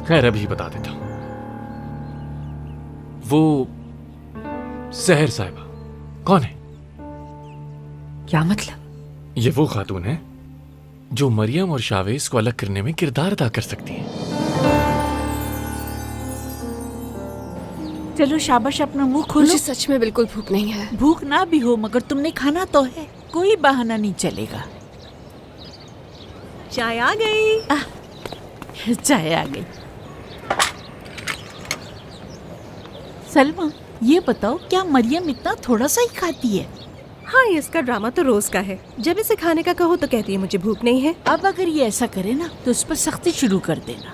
खैर अभी बता देता हूं। वो सहर साहिबा कौन है? क्या मतलब? ये वो खातून है जो मरियम और शावेज को अलग करने में किरदार अदा कर सकती है। चलो शाबाश, अपना मुंह खोलो। मुझे सच में बिल्कुल भूख नहीं है। भूख ना भी हो मगर तुमने खाना तो है, कोई बहाना नहीं चलेगा। चाय आ गई। चाय आ गई। सलमा, ये बताओ क्या मरियम इतना थोड़ा सा ही खाती है? हाँ, इसका ड्रामा तो रोज का है। जब इसे खाने का कहो तो कहती है मुझे भूख नहीं है। अब अगर ये ऐसा करे ना तो उस पर सख्ती शुरू कर देना।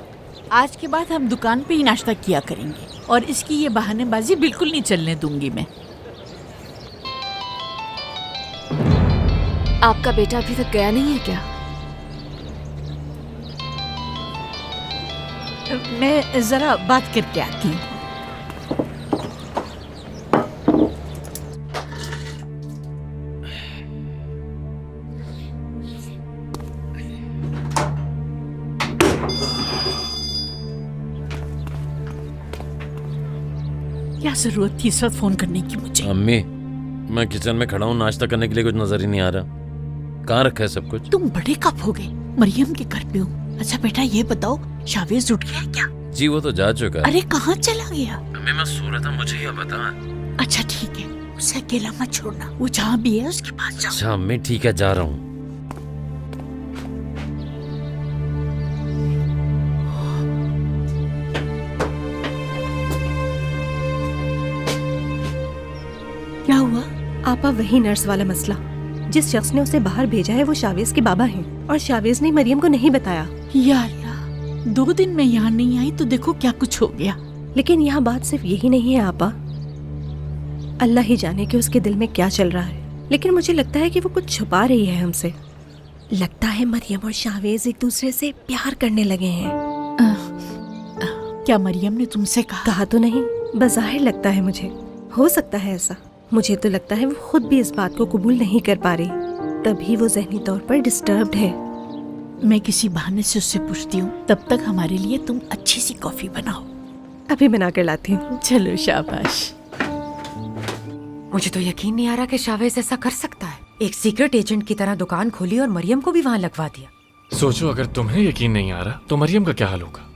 आज के बाद हम दुकान पे ही नाश्ता किया करेंगे और इसकी ये बहानेबाजी बिल्कुल नहीं चलने दूंगी मैं। आपका बेटा अभी तक गया नहीं है क्या? मैं जरा बात करके आती हूँ। क्या जरूरत थी इस वक्त फोन करने की मुझे? अम्मी, मैं किचन में खड़ा हूँ, नाश्ता करने के लिए कुछ नजर ही नहीं आ रहा। कहाँ रखा है सब कुछ? तुम बड़े कब हो गए? मरियम के घर पे हो। अच्छा बेटा ये बताओ, शावेज उठ गया है क्या? जी वो तो जा चुका है। अरे कहाँ चला गया? अम्मी मैं सो रहा था, मुझे ये बता। अच्छा ठीक है, उसे अकेला मत छोड़ना, वो जहाँ भी है उसके पास जाओ। अच्छा अम्मी ठीक है, जा रहा हूँ। क्या हुआ? आपा वही नर्स वाला मसला। जिस शख्स ने उसे बाहर भेजा है वो शावेज के बाबा हैं और शावेज ने मरियम को नहीं बताया। या अल्लाह, 2 दिन में यहाँ नहीं आई तो देखो क्या कुछ हो गया। लेकिन यहाँ बात सिर्फ यही नहीं है आपा। अल्लाह ही जाने कि उसके दिल में क्या चल रहा है, लेकिन मुझे लगता है कि वो कुछ छुपा रही है हमसे। लगता है मरियम और शावेज एक दूसरे से प्यार करने लगे हैं। क्या मरियम ने तुमसे कहा? कहा तो नहीं, बज़ाहिर लगता है मुझे। हो सकता है ऐसा। मुझे तो लगता है वो खुद भी इस बात को कबूल नहीं कर पा रही, तभी वो ज़हनी तौर पर डिस्टर्ब्ड है। मैं किसी बहाने से उससे पूछती हूँ, तब तक हमारे लिए तुम अच्छी सी कॉफी बनाओ। अभी बना कर लाती हूँ। चलो शाबाश। मुझे तो यकीन नहीं आ रहा कि शावेज ऐसा कर सकता है। एक सीक्रेट एजेंट की तरह दुकान खोली और मरियम को भी वहाँ लगवा दिया। सोचो अगर तुम्हें यकीन नहीं आ रहा तो मरियम का क्या हाल होगा?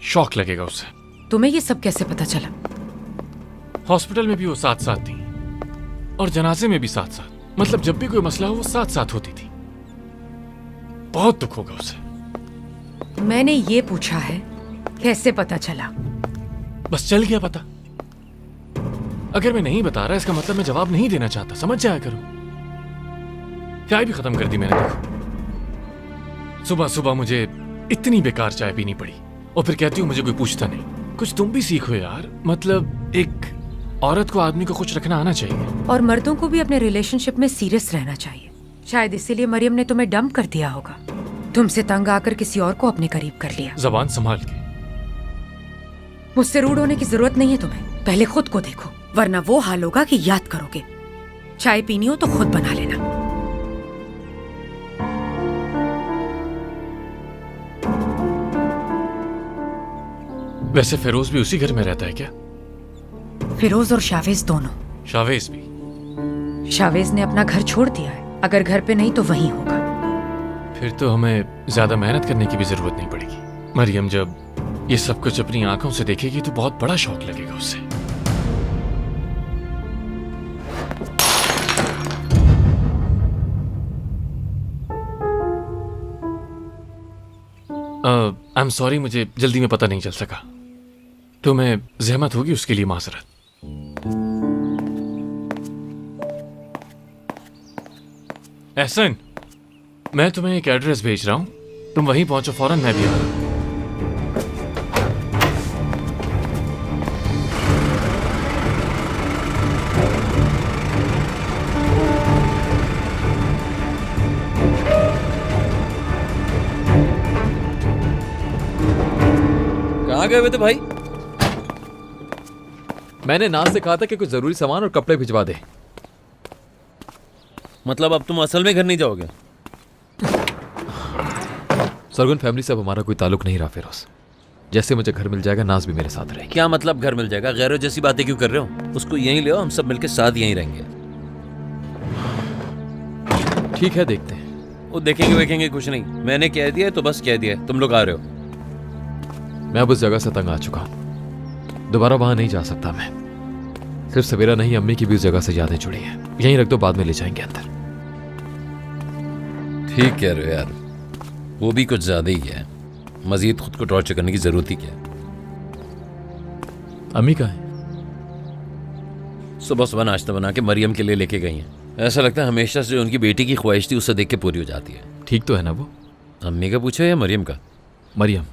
शॉक लगेगा उसे। तुम्हें ये सब कैसे पता चला? हॉस्पिटल में भी वो साथ साथ थी और जनाजे में भी साथ साथ। मतलब जब भी कोई मसला हो वो साथ साथ होती थी। बहुत दुख होगा उसे। मैंने ये पूछा है कैसे पता चला? बस चल गया पता। अगर मैं नहीं बता रहा इसका मतलब मैं जवाब नहीं देना चाहता, समझ जाया करो। चाय भी खत्म कर दी मैंने, देखो। सुबह सुबह मुझे इतनी बेकार चाय पीनी पड़ी और फिर कहती हूँ मुझे कोई पूछता नहीं। कुछ तुम भी सीखो यार। मतलब एक औरत को आदमी को खुश रखना आना चाहिए। और मर्दों को भी अपने रिलेशनशिप में सीरियस रहना चाहिए। शायद इसीलिए मरियम ने तुम्हें डंप कर दिया होगा। तुमसे तंग आकर किसी और को अपने करीब कर लिया। जबान संभाल के। मुझसे रूड होने की जरूरत नहीं है तुम्हें। पहले खुद को देखो, वरना वो हाल होगा कि याद करोगे। चाय पीनी हो तो खुद बना लेना। वैसे फिरोज भी उसी घर में रहता है क्या? फिरोज और शावेज दोनों। शावेज भी? शावेज ने अपना घर छोड़ दिया है। अगर घर पे नहीं तो वहीं होगा। फिर तो हमें ज्यादा मेहनत करने की भी जरूरत नहीं पड़ेगी। मरियम जब ये सब कुछ अपनी आंखों से देखेगी तो बहुत बड़ा शौक लगेगा उसे। आई एम सॉरी, मुझे जल्दी में पता नहीं चल सका। तुम्हें जहमत होगी उसके लिए माजरत। एहसन, मैं तुम्हें एक एड्रेस भेज रहा हूं, तुम वहीं पहुंचो फौरन, मैं भी आ रहा हूं। कहाँ गए हुए थे भाई? मैंने नाज से कहा था कि कुछ जरूरी सामान और कपड़े भिजवा दे। मतलब अब तुम असल में घर नहीं जाओगे? सरगुन फैमिली से अब हमारा कोई ताल्लुक नहीं रहा फिरोज। जैसे मुझे घर मिल जाएगा नाज भी मेरे साथ रहेगी। क्या मतलब घर मिल जाएगा? गैरों जैसी बातें क्यों कर रहे हो? उसको यहीं ले आओ, हम सब मिलकर साथ यहीं रहेंगे। ठीक है, देखते हैं। वो देखेंगे वेखेंगे कुछ नहीं, मैंने कह दिया है तो बस कह दिया है, तुम लोग आ रहे हो। मैं अब उस जगह से तंग आ चुका हूं, दोबारा वहां नहीं जा सकता मैं। सिर्फ सवेरा नहीं, अम्मी की भी उस जगह से यादें जुड़ी हैं। यहीं रख दो, बाद में ले जाएंगे अंदर। ठीक कह रहे हो यार, वो भी कुछ ज्यादा ही है। मजीद खुद को टॉर्चर करने की जरूरत ही क्या है? अम्मी कहाँ है? सुबह सुबह नाश्ता बना के मरियम के लिए लेके गई हैं। ऐसा लगता है हमेशा से जो उनकी बेटी की ख्वाहिश थी उसे देख के पूरी हो जाती है। ठीक तो है ना वो? अम्मी का पूछो या मरियम का? मरियम।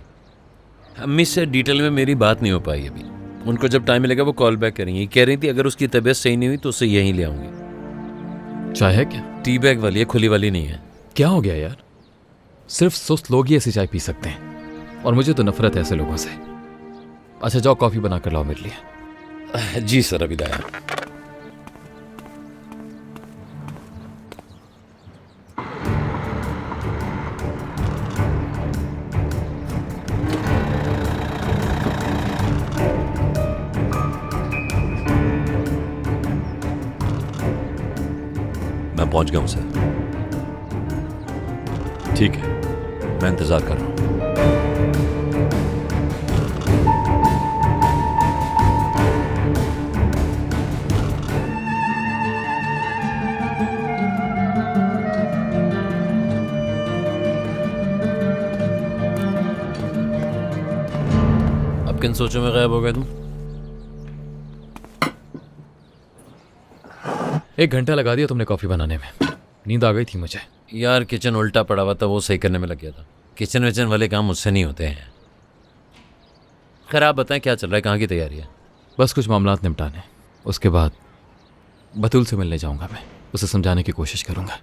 अम्मी से डिटेल में मेरी बात नहीं हो पाई अभी। उनको जब टाइम मिलेगा वो कॉल बैक करेंगी। कह रही थी अगर उसकी तबीयत सही नहीं हुई तो उसे यहीं ले आऊंगी। चाय है क्या? टी बैग वाली है, खुली वाली नहीं है। क्या हो गया यार? सिर्फ सुस्त लोग ही ऐसी चाय पी सकते हैं, और मुझे तो नफरत है ऐसे लोगों से। अच्छा जाओ, कॉफी बना कर लाओ मेरे लिए। जी सर, अभी लाया। मैं पहुंच गया हूं सर। ठीक है, मैं इंतजार कर रहा हूं। अब किन सोचों में गायब हो गए तुम? 1 घंटा लगा दिया तुमने कॉफी बनाने में। नींद आ गई थी मुझे। यार किचन उल्टा पड़ा हुआ था, वो सही करने में लग गया था। किचन विचन वाले काम मुझसे नहीं होते हैं। खैर आप बताएं क्या चल रहा है, कहाँ की तैयारी है? बस कुछ मामलात निपटाने, उसके बाद बतूल से मिलने जाऊंगा। मैं उसे समझाने की कोशिश करूंगा।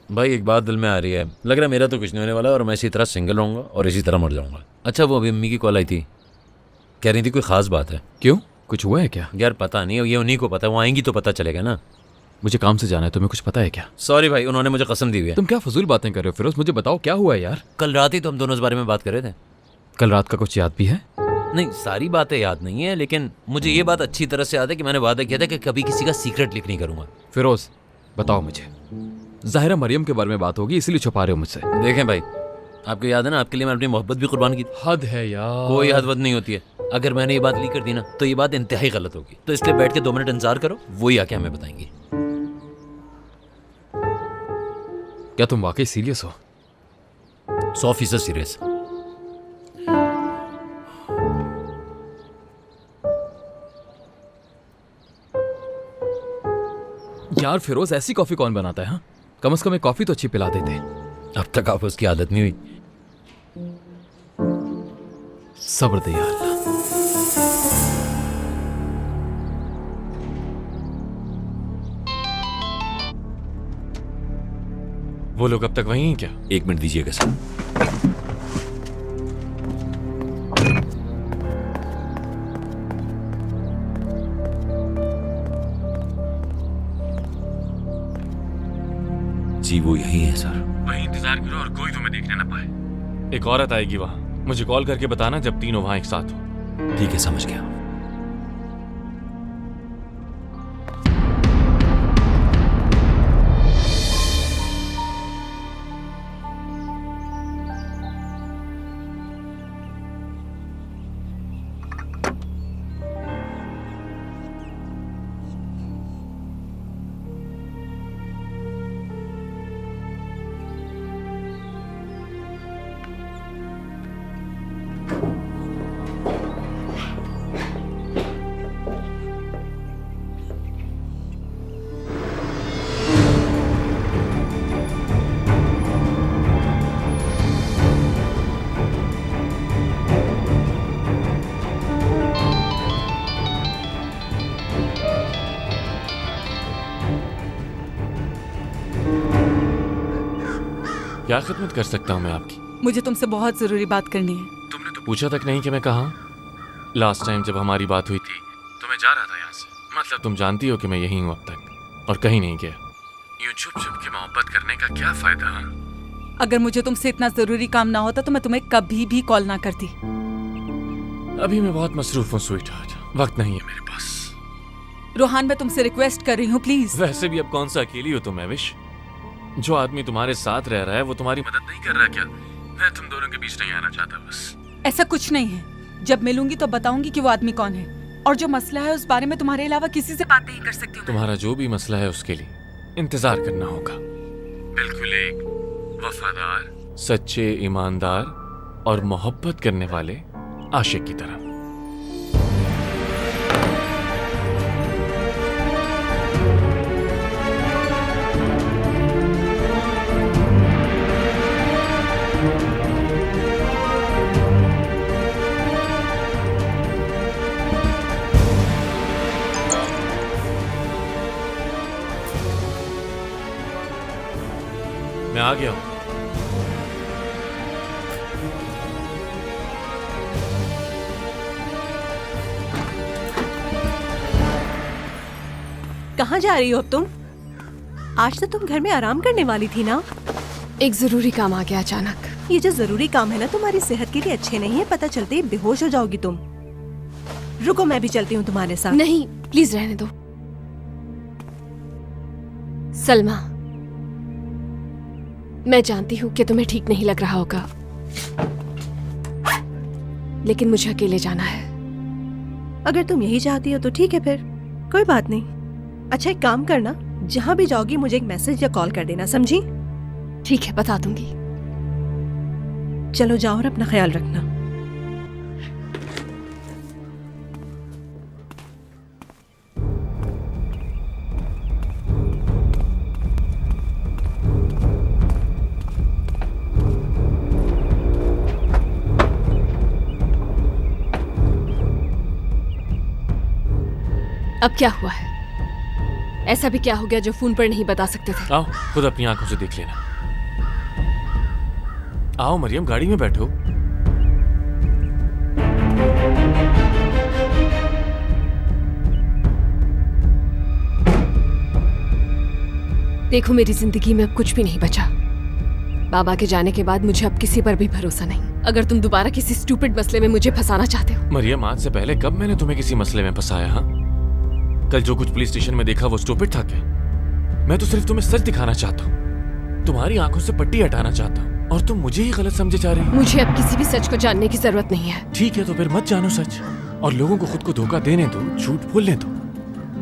भाई एक बात दिल में आ रही है, लग रहा है मेरा तो कुछ नहीं होने वाला और मैं इसी तरह सिंगल रहूंगा और इसी तरह मर जाऊंगा। अच्छा वो अभी अम्मी की कॉल आई थी, कह रही थी कोई खास बात है। क्यों, कुछ हुआ है क्या? यार पता नहीं, ये उन्हीं को पता है, वो आएंगी तो पता चलेगा ना। मुझे काम से जाना है, तुम्हें कुछ पता है क्या? सॉरी भाई, उन्होंने मुझे कसम दी हुई है। तुम क्या फजूल बातें कर रहे हो फिरोज? मुझे बताओ क्या हुआ है यार। कल रात ही तो हम दोनों इस बारे में बात कर रहे थे। कल रात का कुछ याद भी है? नहीं, सारी बातें याद नहीं है, लेकिन मुझे ये बात अच्छी तरह से याद है कि मैंने वादा किया था कि कभी किसी का सीक्रेट लीक नहीं करूंगा। फिरोज बताओ मुझे, जाहिरा मरियम के बारे में बात होगी इसलिए छुपा रहे हो मुझसे। देखें भाई, आपको याद है ना, आपके लिए मैं अपनी मोहब्बत भी कुर्बान की। हद है यार। कोई हद वद नहीं होती है। अगर मैंने ये बात लीक कर दी ना तो ये बात इंतहाई गलत होगी। तो इसलिए बैठ के 2 मिनट इंतजार करो, वही आके हमें बताएंगी। क्या तुम वाकई सीरियस हो? 100% सीरियस। यार फिरोज ऐसी कॉफी कौन बनाता है? हाँ, कम से कम एक कॉफी तो अच्छी पिला देते। अब तक आप उसकी आदत नहीं हुई। सब्र दे यार अल्लाह। वो लोग अब तक वहीं हैं क्या? 1 मिनट दीजिएगा सर। जी वो यही है सर। वहीं इंतजार करो और कोई तुम्हें देखने ना पाए। एक औरत आएगी वहां, मुझे कॉल करके बताना जब तीनों वहां एक साथ हो। ठीक है, समझ गया। क्या खिदमत कर सकता हूँ मैं आपकी? मुझे तुमसे बहुत जरूरी बात करनी है। तुमने तो पूछा तक नहीं कि मैं कहाँ हूँ। लास्ट टाइम जब हमारी बात हुई थी तो मैं जा रहा था यहाँ से। मतलब तुम जानती हो कि मैं यहीं हूँ अब तक, और कहीं नहीं गया। यूं छुप छुप के मोहब्बत करने का क्या फायदा? अगर मुझे तुमसे इतना जरूरी काम ना होता तो मैं तुम्हें कभी भी कॉल ना करती। अभी मैं बहुत मसरूफ हूँ स्वीट हार्ट, वक्त नहीं है मेरे पास। रोहान, मैं तुमसे रिक्वेस्ट कर रही हूँ, प्लीज। वैसे भी अब कौन सा अकेली हो तुम एविश? जो आदमी तुम्हारे साथ रह रहा है वो तुम्हारी मदद नहीं कर रहा क्या? मैं तुम दोनों के बीच नहीं आना चाहता बस। ऐसा कुछ नहीं है। जब मिलूंगी तो बताऊंगी कि वो आदमी कौन है, और जो मसला है उस बारे में तुम्हारे अलावा किसी से बात नहीं कर सकती हूँ। तुम्हारा जो भी मसला है उसके लिए इंतजार करना होगा। बिल्कुल एक वफादार, सच्चे, ईमानदार और मोहब्बत करने वाले आशिक की तरह। मैं आ गया हूं। कहाँ जा रही हो अब तुम? आज तो तुम घर में आराम करने वाली थी ना? एक जरूरी काम आ गया अचानक। ये जो जरूरी काम है ना, तुम्हारी सेहत के लिए अच्छे नहीं है, पता चलते ही बेहोश हो जाओगी तुम। रुको, मैं भी चलती हूँ तुम्हारे साथ। नहीं, प्लीज रहने दो। सलमा, मैं जानती हूँ कि तुम्हें ठीक नहीं लग रहा होगा, लेकिन मुझे अकेले जाना है। अगर तुम यही चाहती हो तो ठीक है, फिर कोई बात नहीं। अच्छा, एक काम करना, जहाँ भी जाओगी मुझे एक मैसेज या कॉल कर देना, समझी? ठीक है, बता दूंगी। चलो जाओ और अपना ख्याल रखना। अब क्या हुआ है? ऐसा भी क्या हो गया जो फोन पर नहीं बता सकते थे? आओ, खुद अपनी आंखों से देख लेना। आओ मरियम, गाड़ी में बैठो। देखो, मेरी जिंदगी में अब कुछ भी नहीं बचा। बाबा के जाने के बाद मुझे अब किसी पर भी भरोसा नहीं। अगर तुम दोबारा किसी स्टूपिड मसले में मुझे फंसाना चाहते हो। मरियम, आज से पहले कब मैंने तुम्हें किसी मसले में फंसाया? हाँ, कल जो कुछ पुलिस स्टेशन में देखा वो स्टूपिड था क्या? मैं तो सिर्फ तुम्हें सच दिखाना चाहता हूँ, तुम्हारी आंखों से पट्टी हटाना चाहता हूँ, और तुम मुझे ही गलत समझे जा रही हो। मुझे अब किसी भी सच को जानने की जरूरत नहीं है। ठीक है, तो फिर मत जानो सच, और लोगों को खुद को धोखा देने दो, झूठ बोलने दो,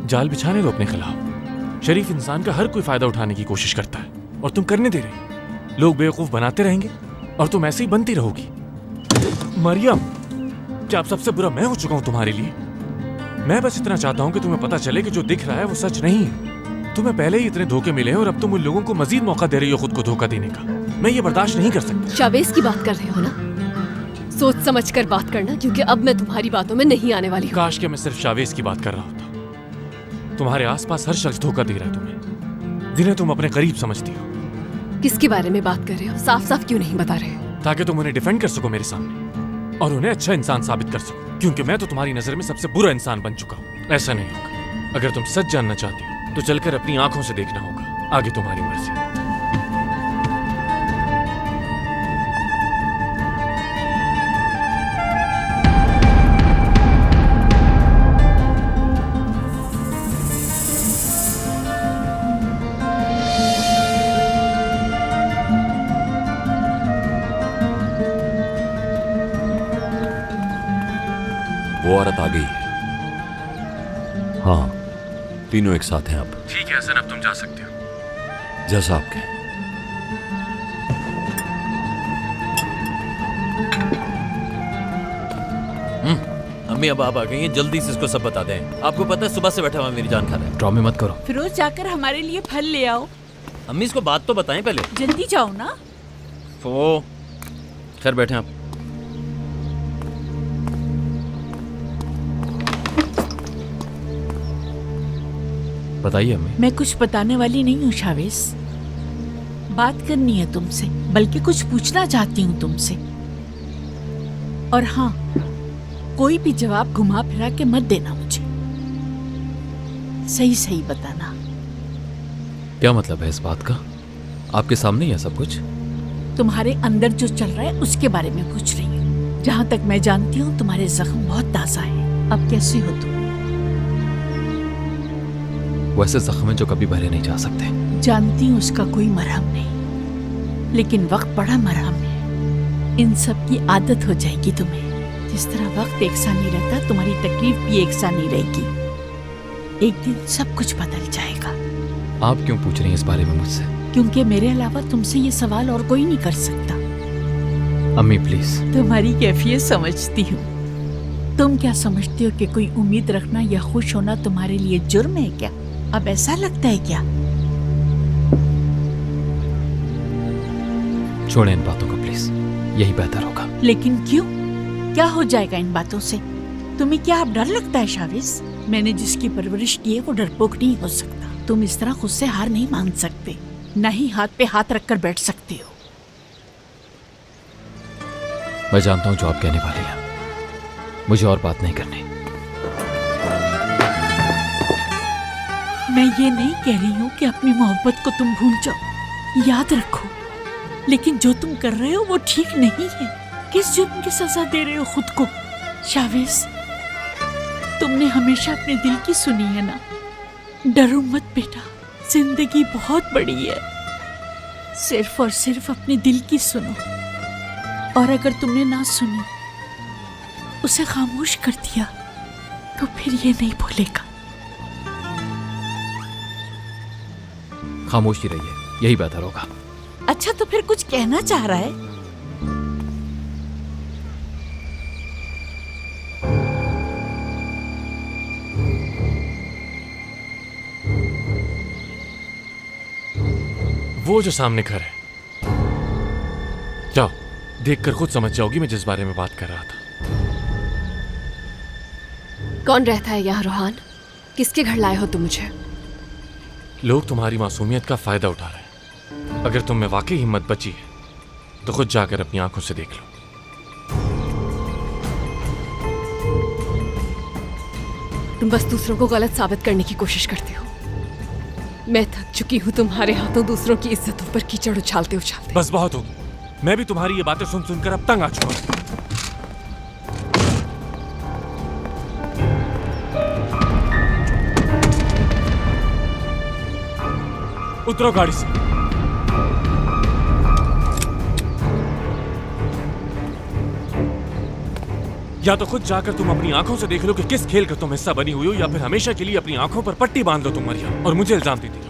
जाल बिछाने दो अपने खिलाफ। शरीफ इंसान का हर कोई फायदा उठाने की कोशिश करता है, और तुम करने दे रहे। लोग बेवकूफ बनाते रहेंगे और तुम ऐसे ही बनती रहोगी। मरियम, क्या अब सबसे बुरा मैं हो चुका हूँ तुम्हारे लिए? मैं बस इतना चाहता हूँ कि तुम्हें पता चले कि जो दिख रहा है वो सच नहीं है। तुम्हें पहले ही इतने धोखे मिले हैं और अब तुम उन लोगों को मजीद मौका दे रही हो खुद को धोखा देने का। मैं ये बर्दाश्त नहीं कर सकता। शावेज की बात कर रहे हो ना? सोच समझ कर बात करना, क्योंकि अब मैं तुम्हारी बातों में नहीं आने वाली हूँ। काश कि मैं सिर्फ शावेज की बात कर रहा होता। तुम्हारे आसपास हर शख्स धोखा दे रहा है तुम्हें, जिन्हें तुम अपने करीब समझती हो। किसके बारे में बात कर रहे हो? साफ साफ क्यों नहीं बता रहे? ताकि तुम उन्हें डिफेंड कर सको मेरे सामने, और उन्हें अच्छा इंसान साबित कर सको, क्योंकि मैं तो तुम्हारी नजर में सबसे बुरा इंसान बन चुका हूँ। ऐसा नहीं होगा। अगर तुम सच जानना चाहती हो तो चलकर अपनी आंखों से देखना होगा। आगे तुम्हारी मर्जी। वो औरत आ गई है। हाँ, तीनों एक साथ हैं अब। ठीक है हसन, अब तुम जा सकते हो। जैसा आप कहें। अम्मी अब आप आ गई हैं, जल्दी से इसको सब बता दें। आपको पता है सुबह से बैठा हुआ मेरी जान खा रहा है। ड्रामे मत करो। फिरोज, जाकर हमारे लिए फल ले आओ। अम्मी इसको बात तो बताएं पहले। जल्दी जाओ ना। ओ, खैर बैठे आप। बताइए अम्मी। मैं कुछ बताने वाली नहीं हूँ शावेज, बात करनी है तुमसे, बल्कि कुछ पूछना चाहती हूँ तुमसे। और हाँ, कोई भी जवाब घुमा फिरा के मत देना मुझे, सही सही बताना। क्या मतलब है इस बात का? आपके सामने ही है सब कुछ। तुम्हारे अंदर जो चल रहा है उसके बारे में पूछ रही हूँ। जहां तक मैं जानती हूँ तुम्हारे जख्म बहुत ताजा है। अब कैसी हो तुम? वैसे जख्म जो कभी भरे नहीं जा सकते। जानती हूँ उसका कोई मरहम नहीं, लेकिन वक्त बड़ा मरहम है। इन सब की आदत हो जाएगी तुम्हें। जिस तरह वक्त एक सा नहीं रहता, तुम्हारी तकलीफ भी एक सा नहीं रहेगी। एक दिन सब कुछ बदल जाएगा। आप क्यों पूछ रही हैं इस बारे में मुझसे? क्योंकि मेरे अलावा तुमसे ये सवाल और कोई नहीं कर सकता। अम्मी प्लीज। तुम्हारी कैफियत समझती हूँ। तुम क्या समझते हो कि कोई उम्मीद रखना या खुश होना तुम्हारे लिए जुर्म है क्या? अब ऐसा लगता है क्या? छोड़ें इन बातों को प्लीज, यही बेहतर होगा। लेकिन क्यों? क्या हो जाएगा इन बातों से? तुम्हें क्या अब डर लगता है शाविस? मैंने जिसकी परवरिश की है वो डरपोक नहीं हो सकता। तुम इस तरह खुद से हार नहीं मान सकते, न ही हाथ पे हाथ रखकर बैठ सकते हो। मैं जानता हूं जो आप कहने वाली हैं, मुझे और बात नहीं करनी। मैं ये नहीं कह रही हूँ कि अपनी मोहब्बत को तुम भूल जाओ, याद रखो। लेकिन जो तुम कर रहे हो वो ठीक नहीं है। किस जुर्म की सजा दे रहे हो खुद को? शाविस, तुमने हमेशा अपने दिल की सुनी है ना। डरो मत बेटा, जिंदगी बहुत बड़ी है। सिर्फ और सिर्फ अपने दिल की सुनो, और अगर तुमने ना सुनी, उसे खामोश कर दिया, तो फिर ये नहीं भूलेगा। खामोश ही रहिए, यही बेहतर होगा। अच्छा, तो फिर कुछ कहना चाह रहा है? वो जो सामने घर है, जाओ देखकर खुद समझ जाओगी मैं जिस बारे में बात कर रहा था। कौन रहता है यहाँ रोहान? किसके घर लाए हो तुम मुझे? लोग तुम्हारी मासूमियत का फायदा उठा रहे हैं। अगर तुम में वाकई हिम्मत बची है तो खुद जाकर अपनी आंखों से देख लो। तुम बस दूसरों को गलत साबित करने की कोशिश करते हो। मैं थक चुकी हूँ तुम्हारे हाथों दूसरों की इज्जतों पर कीचड़ उछालते उछालते। बस बहुत होगी। मैं भी तुम्हारी ये बातें सुन सुनकर अब तंग आ चुका हूं। उतरो गाड़ी से। या तो खुद जाकर तुम अपनी आंखों से देख लो कि किस खेल का तुम हिस्सा बनी हुई हो, या फिर हमेशा के लिए अपनी आंखों पर पट्टी बांध लो तुम मरियम, और मुझे इल्जाम देती रहो।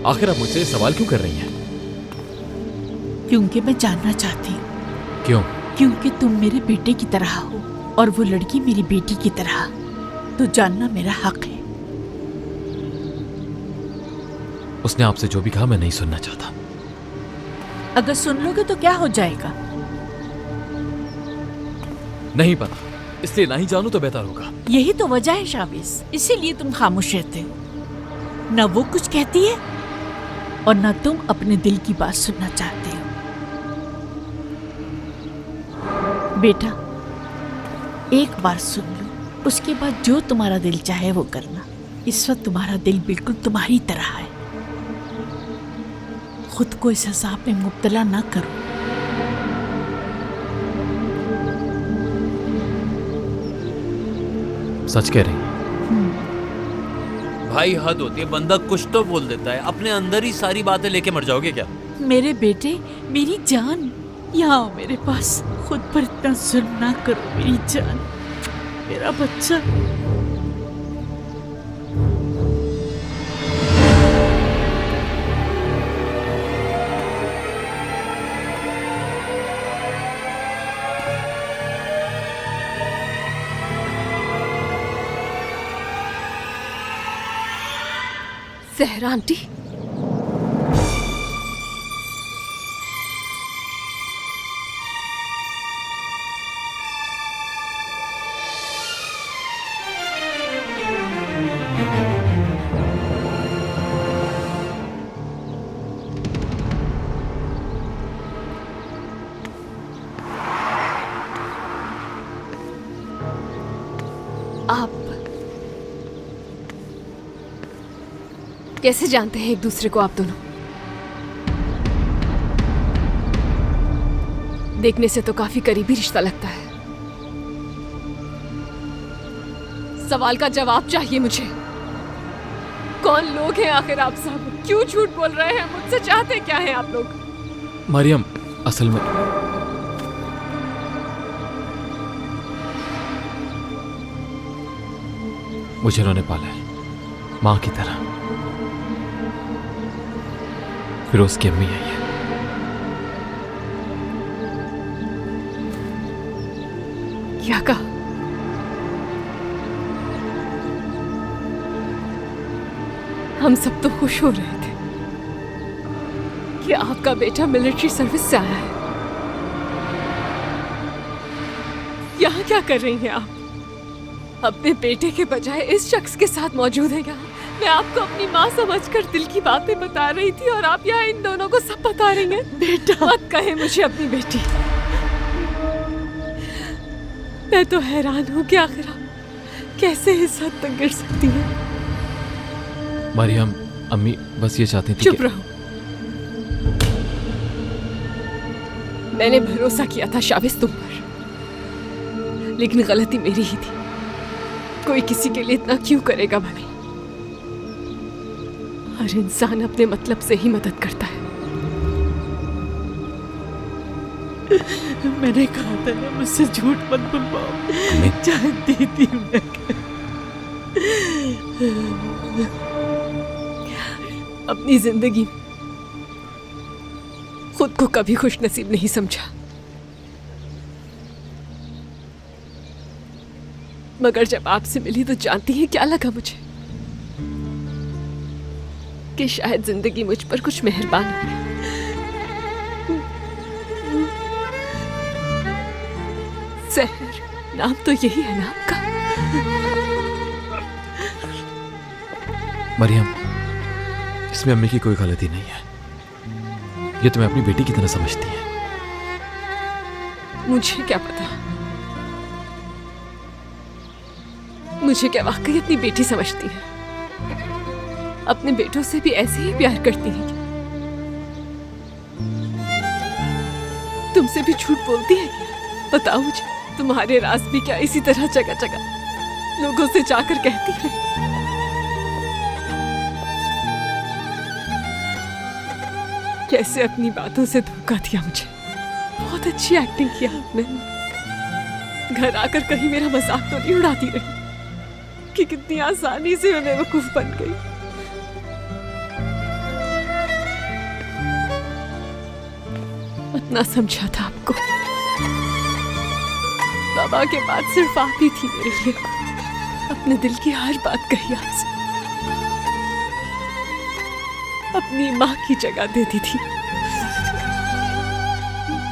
आखिर आप मुझसे सवाल क्यों कर रही हैं? क्योंकि मैं जानना चाहती हूँ। क्यों? क्योंकि तुम मेरे बेटे की तरह हो और वो लड़की मेरी बेटी की तरह। तो जानना मेरा हक है। उसने आपसे जो भी कहा मैं नहीं सुनना चाहता। अगर सुन लोगे तो क्या हो जाएगा? नहीं पता, इसलिए ना ही जानूं तो बेहतर होगा। यही तो वजह है शाविस, इसीलिए तुम खामोश रहते हो। न वो कुछ कहती है और न तुम अपने दिल की बात सुनना चाहते हो। बेटा, एक बार सुन लो, उसके बाद जो तुम्हारा दिल चाहे वो करना। इस वक्त तुम्हारा दिल बिल्कुल तुम्हारी तरह है। खुद को इस हिसाब में मुब्तला ना करो। सच कह रही हैं। भाई हद होती है, बंदा कुछ तो बोल देता है। अपने अंदर ही सारी बातें लेके मर जाओगे क्या? मेरे बेटे, मेरी जान, यहाँ आओ मेरे पास। खुद पर इतना जुल्म ना करो मेरी जान, मेरा बच्चा। सहरा आंटी, कैसे जानते हैं एक दूसरे को आप दोनों? देखने से तो काफी करीबी रिश्ता लगता है। सवाल का जवाब चाहिए मुझे। कौन लोग हैं आखिर आप सब? क्यों झूठ बोल रहे हैं? मुझसे चाहते क्या हैं आप लोग? मरियम, असल में मुझे उन्होंने पाला है माँ की तरह। फिरोज की अम्मी आई है। क्या कहा? हम सब तो खुश हो रहे थे कि आपका बेटा मिलिट्री सर्विस से आया है। यहाँ क्या कर रही हैं आप? अपने बेटे के बजाय इस शख्स के साथ मौजूद है यहाँ। मैं आपको अपनी माँ समझकर दिल की बातें बता रही थी और आप यहाँ इन दोनों को सब बता रही हैं। बेटा मत कहे मुझे अपनी बेटी। मैं तो हैरान हूँ कि आखिर आप कैसे इस हद तक गिर सकती हैं। मरियम, अम्मी बस ये चाहती थी चुप रहो। मैंने भरोसा किया था शाविस तुम पर, लेकिन गलती मेरी ही थी। कोई किसी के लिए इतना क्यों करेगा भला? हर इंसान अपने मतलब से ही मदद करता है। मैंने कहा था ना, मुझसे झूठ मत बुलवाओ। जानती थी मैं। अपनी जिंदगी खुद को कभी खुश नसीब नहीं समझा, मगर जब आपसे मिली तो जानती हैं क्या लगा मुझे? कि शायद जिंदगी मुझ पर कुछ मेहरबान है। सहर नाम तो यही है ना आपका? मरियम, इसमें अम्मी की कोई गलती नहीं है। ये तुम्हें अपनी बेटी की तरह समझती है। मुझे क्या पता? मुझे क्या वाकई अपनी बेटी समझती है? अपने बेटों से भी ऐसे ही प्यार करती है? तुमसे भी झूठ बोलती है क्या? बताओ मुझे, तुम्हारे राज भी क्या इसी तरह जगह जगह लोगों से जाकर कहती है? कैसे अपनी बातों से धोखा दिया मुझे। बहुत अच्छी एक्टिंग किया आपने। घर आकर कहीं मेरा मजाक तो नहीं उड़ाती रही कि कितनी आसानी से मैं बेवकूफ बन गई। इतना समझा था आपको। बाबा के बाद सिर्फ आप ही थी मेरे लिए। अपने दिल की हर बात कही आपसे। अपनी माँ की जगह दे दी थी।